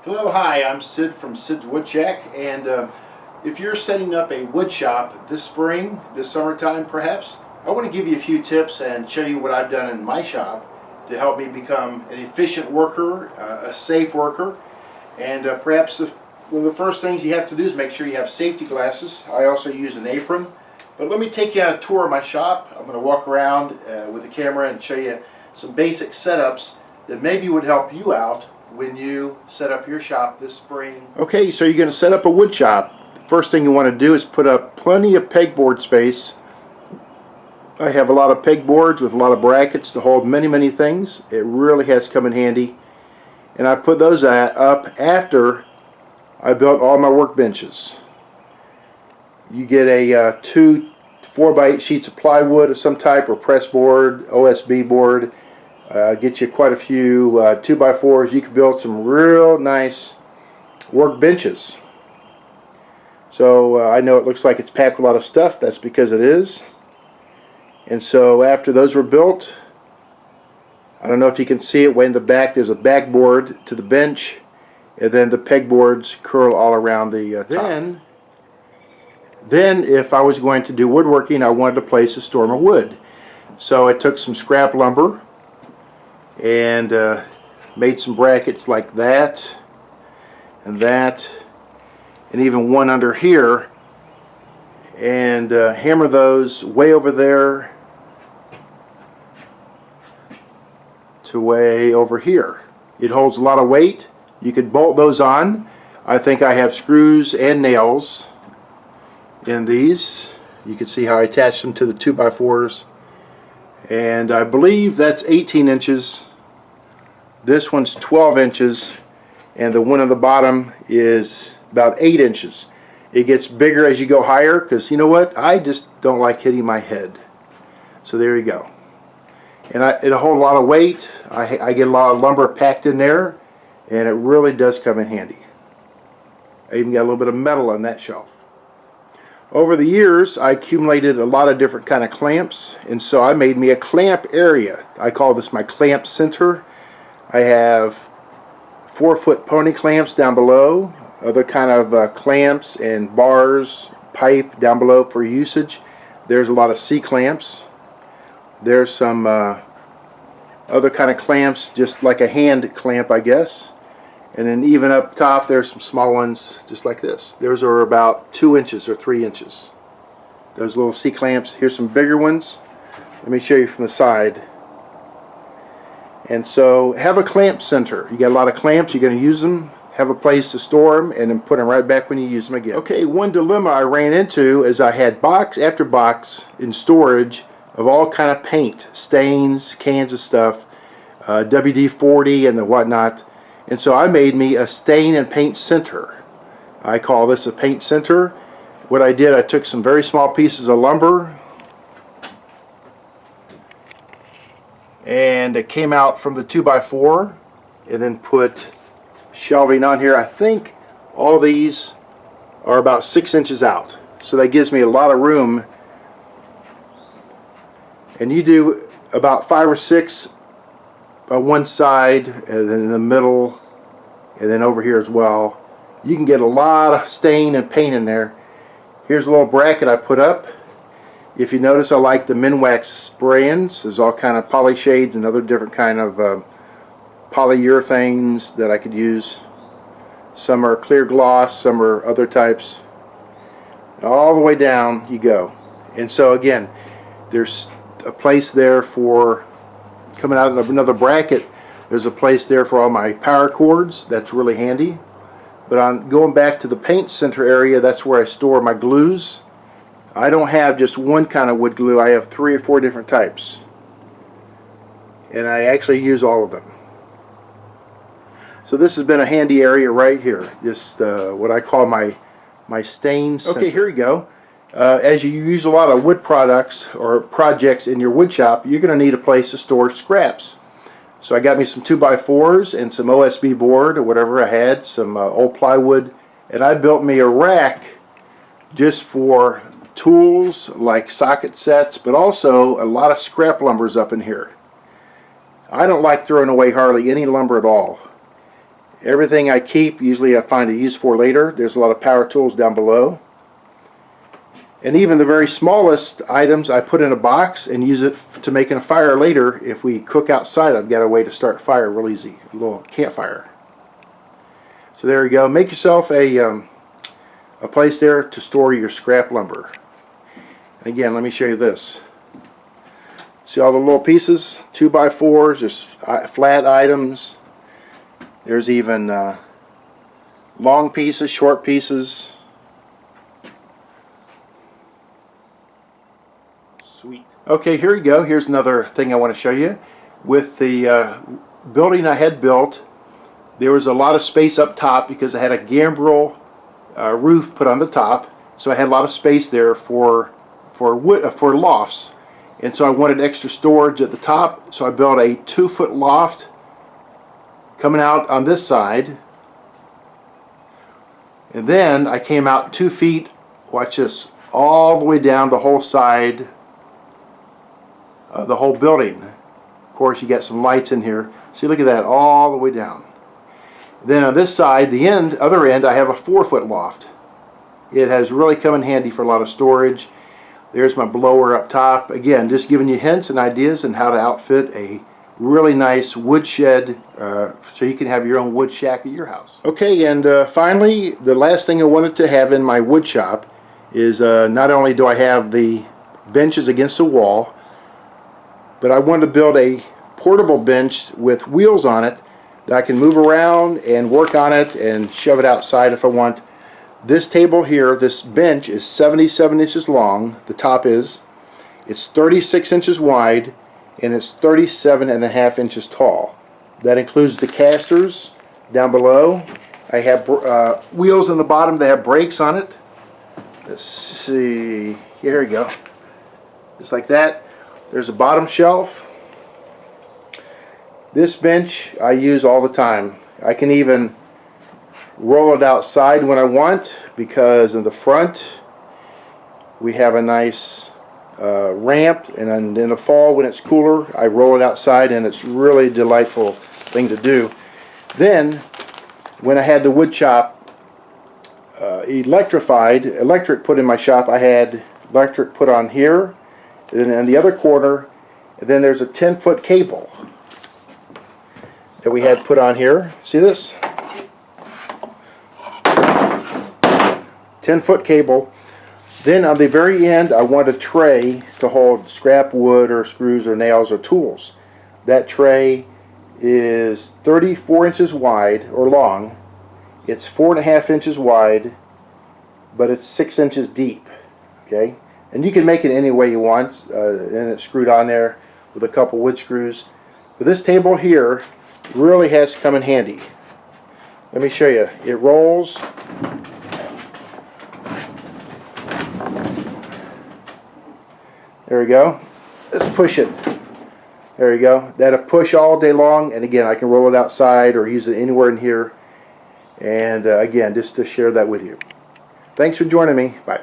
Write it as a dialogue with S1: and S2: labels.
S1: Hello, hi, I'm Sid from Sid's Wood Shack, and if you're setting up a wood shop this spring, this summertime perhaps, I want to give you a few tips and show you what I've done in my shop to help me become an efficient worker, a safe worker, and perhaps one of the first things you have to do is make sure you have safety glasses. I also use an apron, but let me take you on a tour of my shop. I'm going to walk around with the camera and show you some basic setups that maybe would help you out when you set up your shop this spring. Okay, so you're going to set up a wood shop. The first thing you want to do is put up plenty of pegboard space. I have a lot of pegboards with a lot of brackets to hold many things. It really has come in handy. And I put those up after I built all my workbenches. You get a 2 4x8 sheets of plywood of some type, or press board, OSB board. Get you quite a few 2x4s. You can build some real nice workbenches. So I know it looks like it's packed with a lot of stuff. That's because it is. And so after those were built, I don't know if you can see it way in the back, there's a backboard to the bench, and then the pegboards curl all around the top. Then if I was going to do woodworking, I wanted a place to store my wood. So I took some scrap lumber and made some brackets like that, and even one under here, and hammer those way over there to way over here. It holds a lot of weight. You could bolt those on. I think I have screws and nails in these. You can see how I attach them to the 2x4s. And I believe that's 18 inches. This one's 12 inches, and the one on the bottom is about 8 inches. It gets bigger as you go higher, because you know what? I just don't like hitting my head. So there you go. And it'll hold a lot of weight. I get a lot of lumber packed in there, and it really does come in handy. I even got a little bit of metal on that shelf. Over the years, I accumulated a lot of different kind of clamps, and so I made me a clamp area. I call this my clamp center. I have 4-foot pony clamps down below, other kind of clamps and bars, pipe down below for usage. There's a lot of C-clamps. There's some other kind of clamps, just like a hand clamp, I guess. And then even up top, there's some small ones just like this. Those are about 2 inches or 3 inches. Those little C-clamps. Here's some bigger ones. Let me show you from the side. And so have a clamp center. You got a lot of clamps, you're going to use them. Have a place to store them, and then put them right back when you use them again. Okay, one dilemma I ran into is I had box after box in storage of all kind of paint, stains, cans of stuff, WD-40 and the whatnot. And so I made me a stain and paint center. I call this a paint center. What I did, I took some very small pieces of lumber, and it came out from the 2x4, and then put shelving on here. I think all these are about 6 inches out, so that gives me a lot of room. And you do about 5 or 6 on one side, and then in the middle, and then over here as well. You can get a lot of stain and paint in there. Here's a little bracket I put up. If you notice, I like the Minwax spray-ins. There's all kind of poly shades and other different kind of polyurethanes that I could use. Some are clear gloss, some are other types. All the way down you go. And so again, there's a place there for coming out of another bracket. There's a place there for all my power cords. That's really handy. But on going back to the paint center area, that's where I store my glues. I don't have just one kind of wood glue. I have 3 or 4 different types, and I actually use all of them. So this has been a handy area right here. Just what I call my stain center. Okay, here you go. As you use a lot of wood products or projects in your wood shop, you're going to need a place to store scraps. So I got me some 2x4s and some OSB board or whatever I had, some old plywood, and I built me a rack just for tools like socket sets, but also a lot of scrap lumbers up in here. I don't like throwing away hardly any lumber at all. Everything I keep, usually I find a use for later. There's a lot of power tools down below. And even the very smallest items I put in a box and use it to make a fire later. If we cook outside, I've got a way to start fire real easy. A little campfire. So there you go. Make yourself a place there to store your scrap lumber. And again, let me show you this. See all the little pieces? 2x4s, there's flat items. There's even long pieces, short pieces. Sweet. Okay, here you go. Here's another thing I want to show you. With the building I had built, there was a lot of space up top because I had a gambrel roof put on the top, so I had a lot of space there for lofts, and so I wanted extra storage at the top, so I built a 2-foot loft coming out on this side, and then I came out 2 feet, watch this, all the way down the whole side of the whole building. Of course, you got some lights in here. See, look at that, all the way down. Then on this side, the other end, I have a 4-foot loft. It has really come in handy for a lot of storage. There's my blower up top. Again, just giving you hints and ideas on how to outfit a really nice wood shed so you can have your own wood shack at your house. Okay, and finally, the last thing I wanted to have in my wood shop is not only do I have the benches against the wall, but I wanted to build a portable bench with wheels on it that I can move around and work on it and shove it outside if I want. This table here, this bench, is 77 inches long, the top is. It's 36 inches wide, and it's 37.5 inches tall. That includes the casters down below. I have wheels on the bottom that have brakes on it. Let's see, here we go. Just like that. There's a bottom shelf. This bench I use all the time. I can even roll it outside when I want, because in the front we have a nice ramp, and in the fall when it's cooler I roll it outside, and it's really a delightful thing to do. Then when I had the wood shop electric put in my shop, I had electric put on here, and in the other corner, and then there's a 10-foot cable that we had put on here. See this? 10-foot cable. Then on the very end I want a tray to hold scrap wood or screws or nails or tools. That tray is 34 inches wide or long. It's 4.5 inches wide, but it's 6 inches deep. Okay, and you can make it any way you want, and it's screwed on there with a couple wood screws. But this table here really has come in handy. Let me show you. It rolls. There we go. Let's push it. There you go. That'll push all day long, and again I can roll it outside or use it anywhere in here. And again, just to share that with you. Thanks for joining me. Bye.